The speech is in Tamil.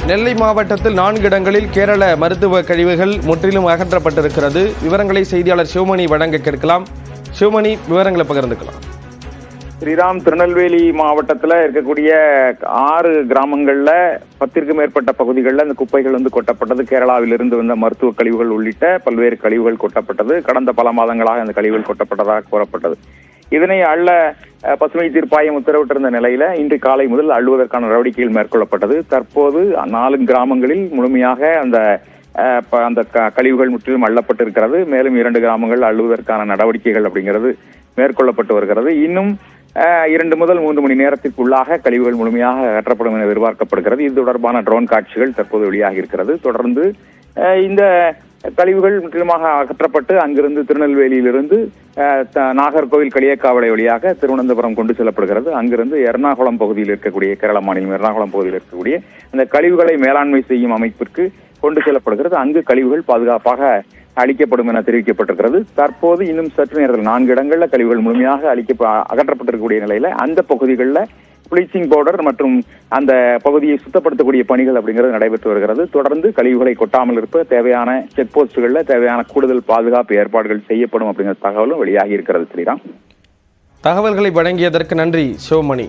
நெல்லை மாவட்டத்தில் 4 இடங்களில் கேரள மருத்துவ கழிவுகள் முற்றிலும் அகற்றப்பட்டிருக்கிறது. விவரங்களை செய்தியாளர் சிவமணி வழங்க கேட்கலாம். சிவமணி, விவரங்களை பகிர்ந்துக்கலாம். ஸ்ரீராம், திருநெல்வேலி மாவட்டத்தில் இருக்கக்கூடிய 6 கிராமங்கள்ல 10க்கும் மேற்பட்ட பகுதிகளில் இந்த குப்பைகள் கொட்டப்பட்டது. கேரளாவிலிருந்து வந்த மருத்துவ கழிவுகள் உள்ளிட்ட பல்வேறு கழிவுகள் கொட்டப்பட்டது. கடந்த பல மாதங்களாக அந்த கழிவுகள் கொட்டப்பட்டதாக கூறப்பட்டது. இதனை அள்ள பசுமை தீர்ப்பாயம் உத்தரவிட்டிருந்த நிலையில இன்று காலை முதல் அள்ளுவதற்கான நடவடிக்கைகள் மேற்கொள்ளப்பட்டது. தற்போது 4 கிராமங்களில் முழுமையாக அந்த கழிவுகள் முற்றிலும் அள்ளப்பட்டிருக்கிறது. மேலும் 2 கிராமங்கள் அள்ளுவதற்கான நடவடிக்கைகள் அப்படிங்கிறது மேற்கொள்ளப்பட்டு வருகிறது. இன்னும் 2 முதல் 3 மணி நேரத்திற்குள்ளாக கழிவுகள் முழுமையாக அகற்றப்படும் என எதிர்பார்க்கப்படுகிறது. இது தொடர்பான ட்ரோன் காட்சிகள் தற்போது வெளியாகி இருக்கிறது. தொடர்ந்து இந்த கழிவுகள் முற்றிலுமாக அகற்றப்பட்டு அங்கிருந்து திருநெல்வேலியிலிருந்து நாகர்கோவில் களியக்காவலை வழியாக திருவனந்தபுரம் கொண்டு செல்லப்படுகிறது. அங்கிருந்து எர்ணாகுளம் பகுதியில் இருக்கக்கூடிய, கேரள மாநிலம் எர்ணாகுளம் பகுதியில் இருக்கக்கூடிய அந்த கழிவுகளை மேலாண்மை செய்யும் அமைப்பிற்கு கொண்டு செல்லப்படுகிறது. அங்கு கழிவுகள் பாதுகாப்பாக அளிக்கப்படும் என தெரிவிக்கப்பட்டிருக்கிறது. தற்போது இன்னும் சற்று நேரத்தில் 4 இடங்களில் கழிவுகள் முழுமையாக அகற்றப்பட்டிருக்கக்கூடிய நிலையில அந்த பகுதிகளில் பிளீச்சிங் பவுடர் மற்றும் அந்த பகுதியை சுத்தப்படுத்தக்கூடிய பணிகள் அப்படிங்கிறது நடைபெற்று வருகிறது. தொடர்ந்து கழிவுகளை கொட்டாமல் இருப்ப தேவையான செக் போஸ்டுகளில் தேவையான கூடுதல் பாதுகாப்பு ஏற்பாடுகள் செய்யப்படும் அப்படிங்கிற தகவலும் வெளியாகி இருக்கிறது. ஸ்ரீராம், தகவல்களை வழங்கியதற்கு நன்றி சிவமணி.